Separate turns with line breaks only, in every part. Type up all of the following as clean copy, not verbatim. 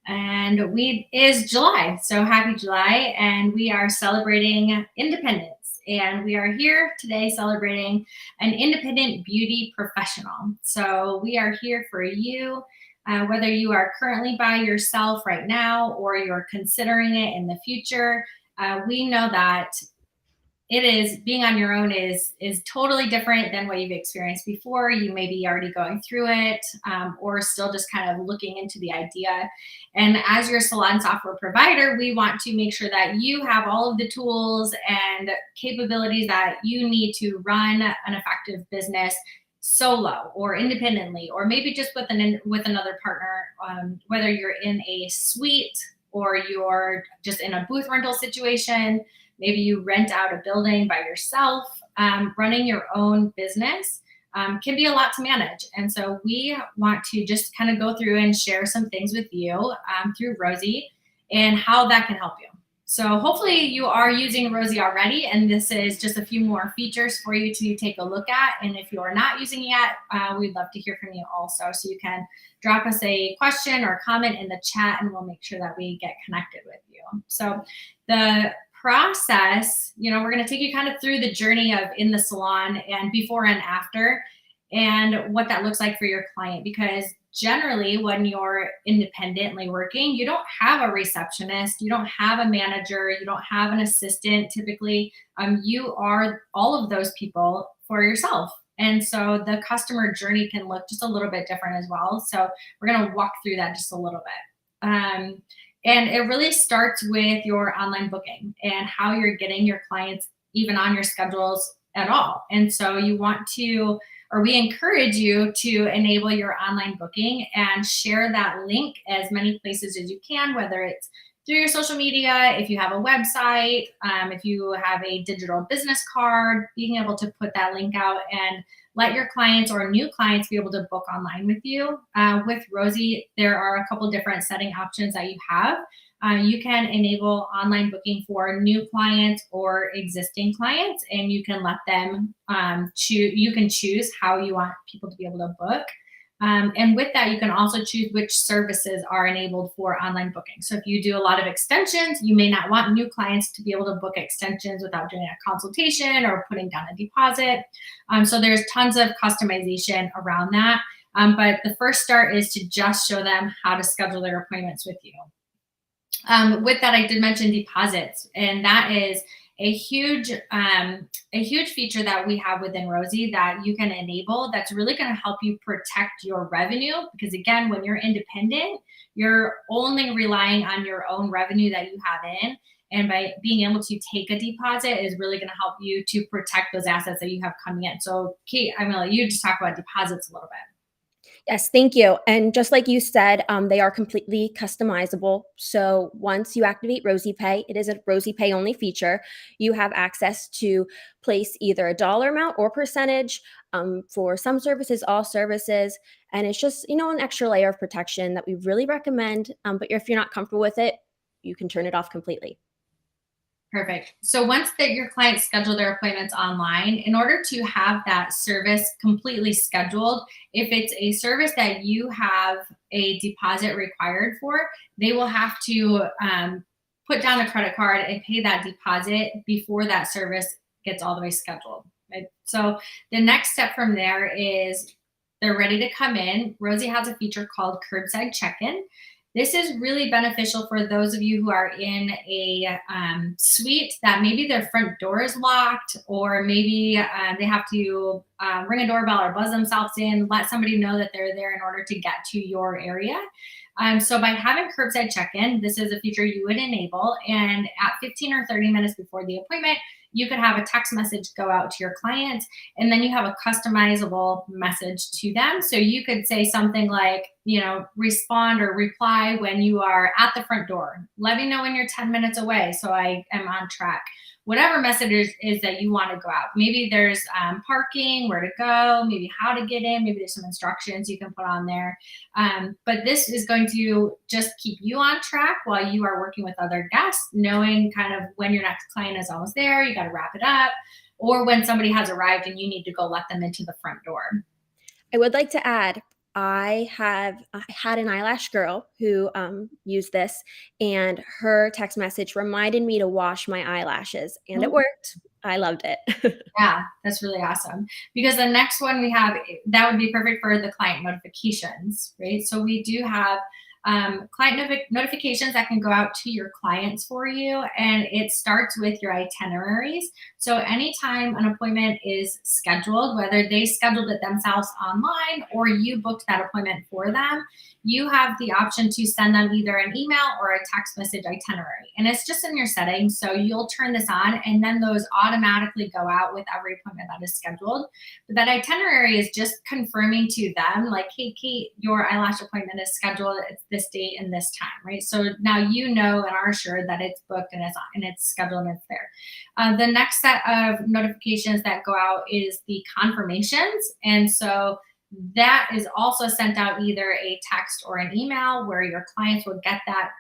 and we is July. So happy July, and we are celebrating independence. And we are here today celebrating an independent beauty professional. So we are here for you, whether you are currently by yourself right now or you're considering it in the future. We know that it is being on your own is totally different than what you've experienced before. You may be already going through it, or still just kind of looking into the idea. And as your salon software provider, we want to make sure that you have all of the tools and capabilities that you need to run an effective business solo or independently, or maybe just with another partner, whether you're in a suite or you're just in a booth rental situation. Maybe you rent out a building by yourself. Running your own business can be a lot to manage. And so we want to just kind of go through and share some things with you through Rosy and how that can help you. So hopefully you are using Rosy already, and this is just a few more features for you to take a look at. And if you are not using it yet, we'd love to hear from you also. So you can drop us a question or comment in the chat, and we'll make sure that we get connected with you. So the process, we're going to take you kind of through the journey of in the salon and before and after, and what that looks like for your client. Because generally, when you're independently working, you don't have a receptionist, you don't have a manager, you don't have an assistant. Typically, you are all of those people for yourself. And so the customer journey can look just a little bit different as well. So we're going to walk through that just a little bit. And it really starts with your online booking and how you're getting your clients even on your schedules at all. And so you want to, or we encourage you to enable your online booking and share that link as many places as you can, whether it's through your social media, if you have a website, if you have a digital business card, being able to put that link out and let your clients or new clients be able to book online with you. With Rosy, there are a couple different setting options that you have. You can enable online booking for new clients or existing clients, and you can let them choose. You can choose how you want people to be able to book. And with that, you can also choose which services are enabled for online booking. So if you do a lot of extensions, you may not want new clients to be able to book extensions without doing a consultation or putting down a deposit. So there's tons of customization around that. But the first start is to just show them how to schedule their appointments with you. With that, I did mention deposits, and that is a huge feature that we have within Rosy that you can enable that's really going to help you protect your revenue. Because again, when you're independent, you're only relying on your own revenue that you have in. And by being able to take a deposit is really going to help you to protect those assets that you have coming in. So Kate, I'm going to let you just talk about deposits a little bit.
Yes, thank you. And just like you said, they are completely customizable. So once you activate Rosy Pay, it is a Rosy Pay only feature. You have access to place either a dollar amount or percentage for some services, all services. And it's just, an extra layer of protection that we really recommend. But if you're not comfortable with it, you can turn it off completely.
Perfect. So once that your clients schedule their appointments online, in order to have that service completely scheduled, if it's a service that you have a deposit required for, they will have to put down a credit card and pay that deposit before that service gets all the way scheduled. Right? So the next step from there is they're ready to come in. Rosy has a feature called curbside check-in. This is really beneficial for those of you who are in a suite that maybe their front door is locked, or maybe they have to ring a doorbell or buzz themselves in, let somebody know that they're there in order to get to your area. So by having curbside check-in, this is a feature you would enable, and at 15 or 30 minutes before the appointment, you could have a text message go out to your clients, and then you have a customizable message to them. So you could say something like, respond or reply when you are at the front door. Let me know when you're 10 minutes away so I am on track. Whatever message is that you want to go out. Maybe there's parking, where to go, maybe how to get in, maybe there's some instructions you can put on there. But this is going to just keep you on track while you are working with other guests, knowing kind of when your next client is almost there, you got to wrap it up, or when somebody has arrived and you need to go let them into the front door.
I would like to add, I had an eyelash girl who used this, and her text message reminded me to wash my eyelashes, and it worked. I loved it.
Yeah, that's really awesome. Because the next one we have, that would be perfect for the client notifications, right? So we do have client notifications that can go out to your clients for you, and it starts with your itineraries. So anytime an appointment is scheduled, whether they scheduled it themselves online or you booked that appointment for them, you have the option to send them either an email or a text message itinerary. And it's just in your settings. So you'll turn this on, and then those automatically go out with every appointment that is scheduled. But that itinerary is just confirming to them, like, hey, Kate, your eyelash appointment is scheduled. It's this date and this time, right? So now you know and are assured that it's booked and it's scheduled and it's there. The next set of notifications that go out is the confirmations. And so that is also sent out either a text or an email where your clients will get that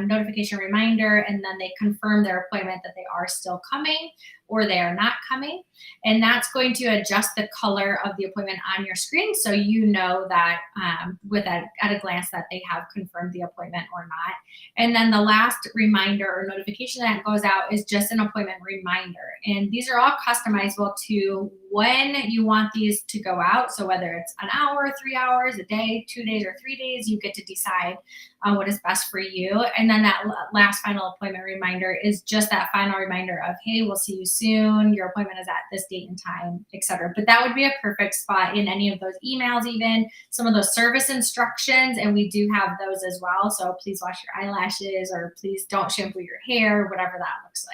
notification reminder, and then they confirm their appointment that they are still coming or they are not coming. And that's going to adjust the color of the appointment on your screen, so you know that at a glance that they have confirmed the appointment or not. And then the last reminder or notification that goes out is just an appointment reminder. And these are all customizable to when you want these to go out. So whether it's an hour, 3 hours, a day, 2 days, or 3 days, you get to decide what is best for you. And then that last final appointment reminder is just that final reminder of, hey, we'll see you soon. Your appointment is at this date and time, etc. But that would be a perfect spot in any of those emails, even some of those service instructions. And we do have those as well. So please wash your eyelashes, or please don't shampoo your hair, whatever that looks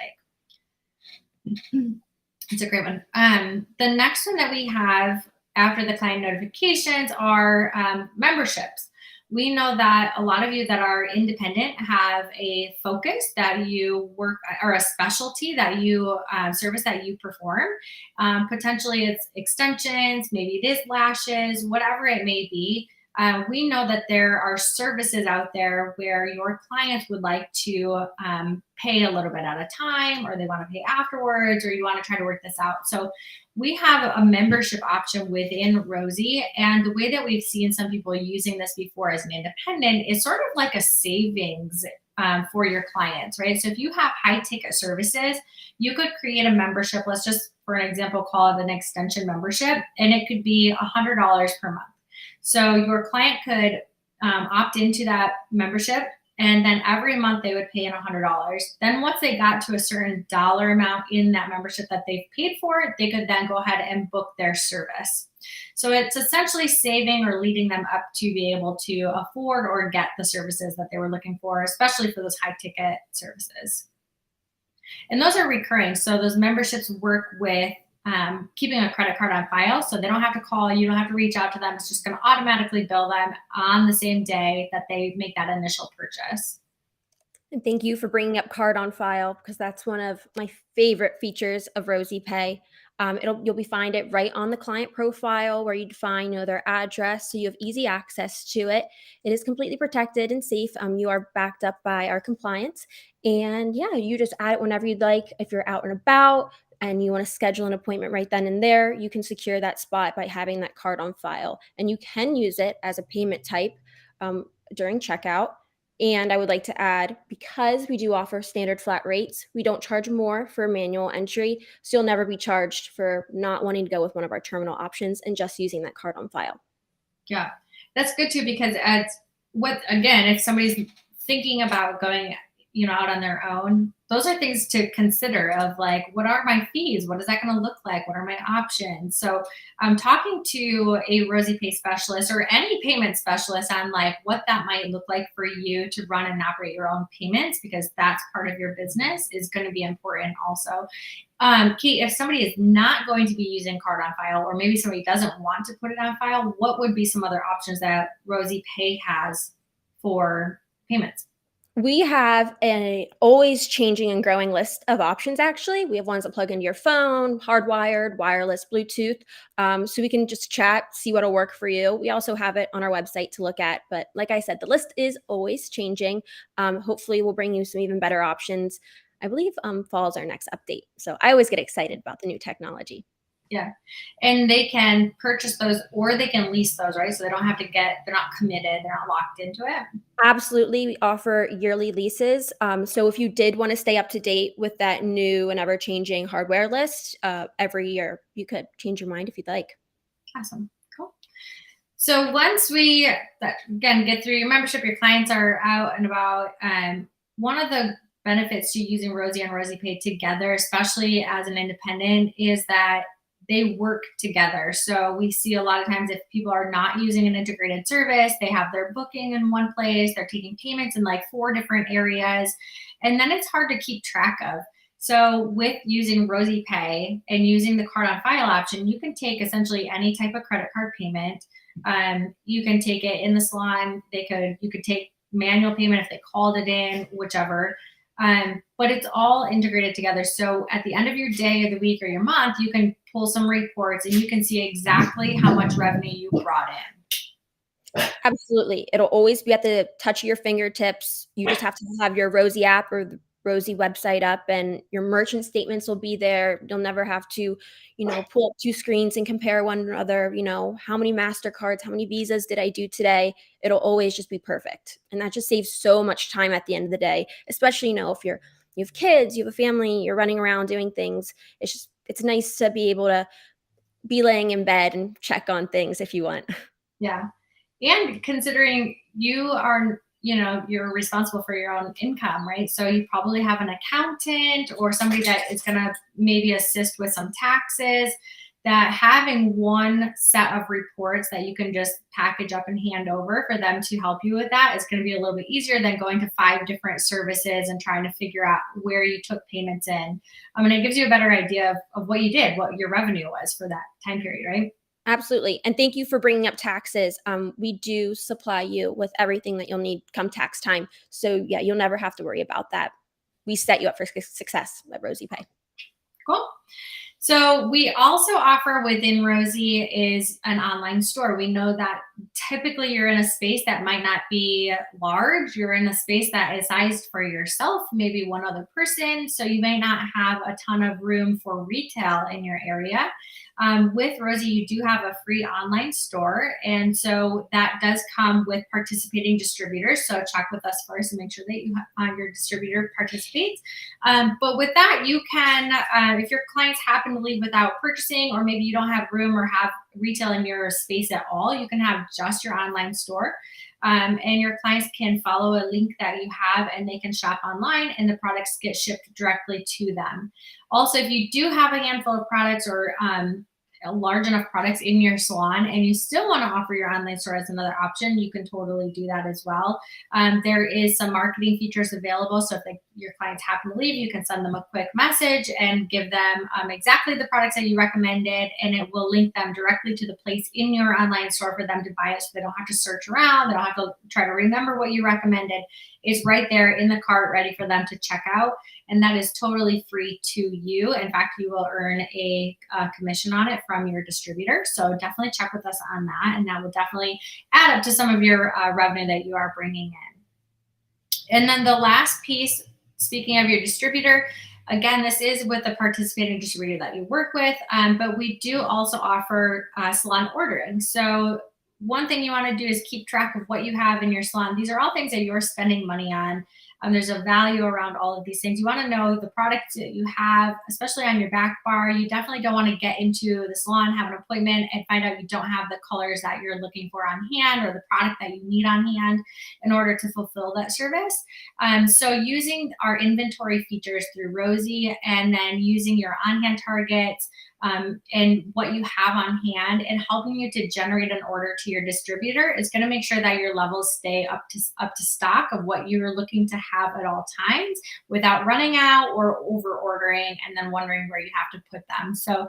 like. It's a great one. The next one that we have after the client notifications are memberships. We know that a lot of you that are independent have a focus that you work, or a specialty that you service that you perform. Potentially it's extensions, maybe it is lashes, whatever it may be. We know that there are services out there where your clients would like to pay a little bit at a time, or they want to pay afterwards, or you want to try to work this out. So we have a membership option within Rosy. And the way that we've seen some people using this before as an independent is sort of like a savings for your clients, right? So if you have high ticket services, you could create a membership. Let's just, for an example, call it an extension membership, and it could be $100 per month. So your client could opt into that membership, and then every month they would pay in $100. Then once they got to a certain dollar amount in that membership that they've paid for, they could then go ahead and book their service. So it's essentially saving or leading them up to be able to afford or get the services that they were looking for, especially for those high ticket services. And those are recurring. So those memberships work with keeping a credit card on file, so they don't have to call, you don't have to reach out to them. It's just going to automatically bill them on the same day that they make that initial purchase.
And thank you for bringing up card on file, because that's one of my favorite features of Rosy Pay. You'll be find it right on the client profile where you define, their address, so you have easy access to it. It is completely protected and safe. You are backed up by our compliance, and yeah, you just add it whenever you'd like. If you're out and about and you want to schedule an appointment right then and there, you can secure that spot by having that card on file, and you can use it as a payment type during checkout. And I would like to add, because we do offer standard flat rates, we don't charge more for manual entry. So you'll never be charged for not wanting to go with one of our terminal options and just using that card on file.
Yeah, that's good too, because again, if somebody's thinking about going, out on their own, those are things to consider of like, what are my fees? What is that going to look like? What are my options? So I'm talking to a Rosy Pay specialist or any payment specialist on like what that might look like for you to run and operate your own payments, because that's part of your business, is going to be important also. Kate, if somebody is not going to be using card on file, or maybe somebody doesn't want to put it on file, what would be some other options that Rosy Pay has for payments?
We have an always changing and growing list of options, actually. We have ones that plug into your phone, hardwired, wireless, Bluetooth. So we can just chat, see what'll work for you. We also have it on our website to look at. But like I said, the list is always changing. Hopefully, we'll bring you some even better options. I believe fall is our next update. So I always get excited about the new technology.
Yeah. And they can purchase those or they can lease those, right? So they don't have to they're not committed, they're not locked into it.
Absolutely, we offer yearly leases. So if you did want to stay up to date with that new and ever changing hardware list, every year you could change your mind if you'd like.
Awesome. Cool. So once we, again, get through your membership, your clients are out and about. One of the benefits to using Rosy and Rosy Pay together, especially as an independent, is that they work together. So we see a lot of times if people are not using an integrated service, they have their booking in one place, they're taking payments in like 4 different areas, and then it's hard to keep track of. So with using Rosy Pay and using the card on file option, you can take essentially any type of credit card payment. You can take it in the salon. You could take manual payment if they called it in, whichever. But it's all integrated together. So at the end of your day or the week or your month, you can pull some reports and you can see exactly how much revenue you brought in.
Absolutely. It'll always be at the touch of your fingertips. You just have to have your Rosy app or the Rosy website up, and your merchant statements will be there. You'll never have to, pull up 2 screens and compare one another, how many Mastercards, how many Visas did I do today? It'll always just be perfect. And that just saves so much time at the end of the day, especially, if you have kids, you have a family, you're running around doing things. It's nice to be able to be laying in bed and check on things if you want.
Yeah. And considering you're responsible for your own income, right? So you probably have an accountant or somebody that is going to maybe assist with some taxes. That having one set of reports that you can just package up and hand over for them to help you with that is going to be a little bit easier than going to 5 different services and trying to figure out where you took payments in. And it gives you a better idea of what you did, what your revenue was for that time period, right?
Absolutely. And thank you for bringing up taxes. We do supply you with everything that you'll need come tax time. So, yeah, you'll never have to worry about that. We set you up for success at Rosy Pay.
Cool. So we also offer within Rosy is an online store. We know that typically you're in a space that might not be large. You're in a space that is sized for yourself, maybe one other person. So you may not have a ton of room for retail in your area. With Rosy, you do have a free online store. And so that does come with participating distributors. So check with us first and make sure that your distributor participates. But with that, you can, if your clients happen to leave without purchasing, or maybe you don't have room or have retail in your space at all, you can have just your online store. And your clients can follow a link that you have and they can shop online and the products get shipped directly to them. Also, if you do have a handful of products or large enough products in your salon and you still want to offer your online store as another option, you can totally do that as well. There is some marketing features available. So if your clients happen to leave, you can send them a quick message and give them exactly the products that you recommended, and it will link them directly to the place in your online store for them to buy it, so they don't have to search around. They don't have to try to remember what you recommended. It's right there in the cart ready for them to check out. And that is totally free to you. In fact, you will earn a commission on it from your distributor. So definitely check with us on that. And that will definitely add up to some of your revenue that you are bringing in. And then the last piece, speaking of your distributor, again, this is with the participating distributor that you work with, but we do also offer salon ordering. So one thing you want to do is keep track of what you have in your salon. These are all things that you're spending money on. There's a value around all of these things. You want to know the products that you have, especially on your back bar. You definitely don't want to get into the salon, have an appointment, and find out you don't have the colors that you're looking for on hand or the product that you need on hand in order to fulfill that service. So using our inventory features through Rosy and then using your on-hand targets, and what you have on hand and helping you to generate an order to your distributor is going to make sure that your levels stay up to stock of what you're looking to have at all times without running out or over ordering and then wondering where you have to put them. So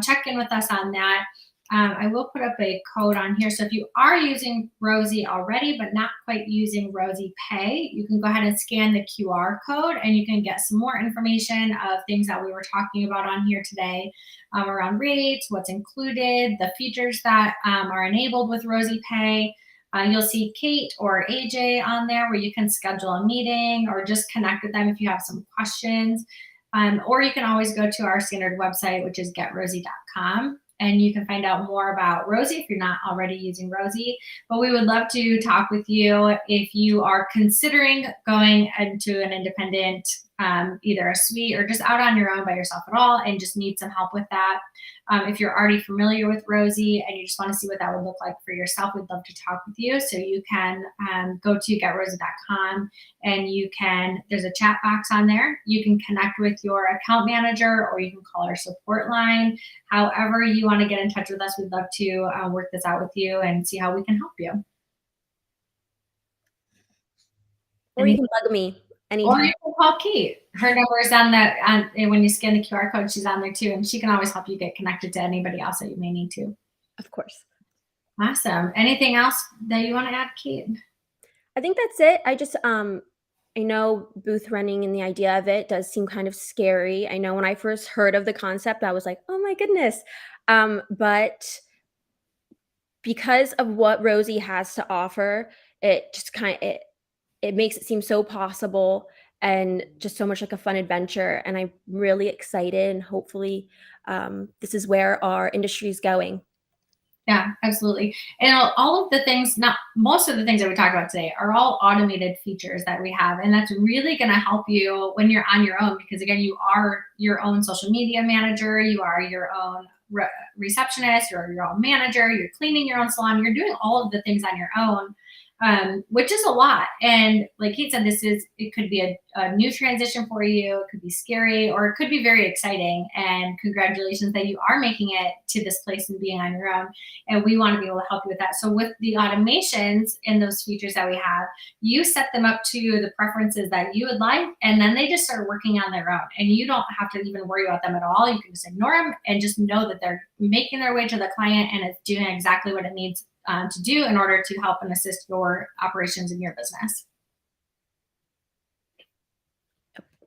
check in with us on that. I will put up a code on here. So if you are using Rosy already, but not quite using Rosy Pay, you can go ahead and scan the QR code and you can get some more information of things that we were talking about on here today, around rates, what's included, the features that are enabled with Rosy Pay. You'll see Kate or AJ on there where you can schedule a meeting or just connect with them if you have some questions. Or you can always go to our standard website, which is getrosy.com. And you can find out more about Rosy if you're not already using Rosy. But we would love to talk with you if you are considering going into an independent, either a suite or just out on your own by yourself at all, and just need some help with that. If you're already familiar with Rosy and you just want to see what that would look like for yourself, we'd love to talk with you. So you can go to getrosy.com, and there's a chat box on there. You can connect with your account manager, or you can call our support line. However you want to get in touch with us, we'd love to work this out with you and see how we can help you.
Or you can bug me
Or
anytime.
you can call Kate. Her number is when you scan the QR code, she's on there too, and she can always help you get connected to anybody else that you may need to.
Of course.
Awesome. Anything else that you want to add, Kate?
I think that's it. I know booth running and the idea of it does seem kind of scary. I know when I first heard of the concept, I was like, "Oh my goodness." But because of what Rosy has to offer, it just it makes it seem so possible and just so much like a fun adventure. And I'm really excited, and hopefully, this is where our industry is going.
Yeah, absolutely. And all of the things, not most of the things that we talked about today, are all automated features that we have. And that's really going to help you when you're on your own, because again, you are your own social media manager, you are your own receptionist, you're your own manager, you're cleaning your own salon, you're doing all of the things on your own. Which is a lot. And like Kate said, it could be a new transition for you. It could be scary, or it could be very exciting. And congratulations that you are making it to this place and being on your own. And we want to be able to help you with that. So with the automations and those features that we have, you set them up to the preferences that you would like, and then they just start working on their own. And you don't have to even worry about them at all. You can just ignore them and just know that they're making their way to the client, and it's doing exactly what it needs to do in order to help and assist your operations in your business.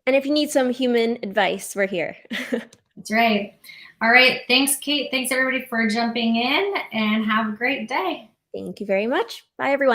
And if you need some human advice, we're here.
That's right. All right. Thanks, Kate. Thanks, everybody, for jumping in, and have a great day.
Thank you very much. Bye, everyone.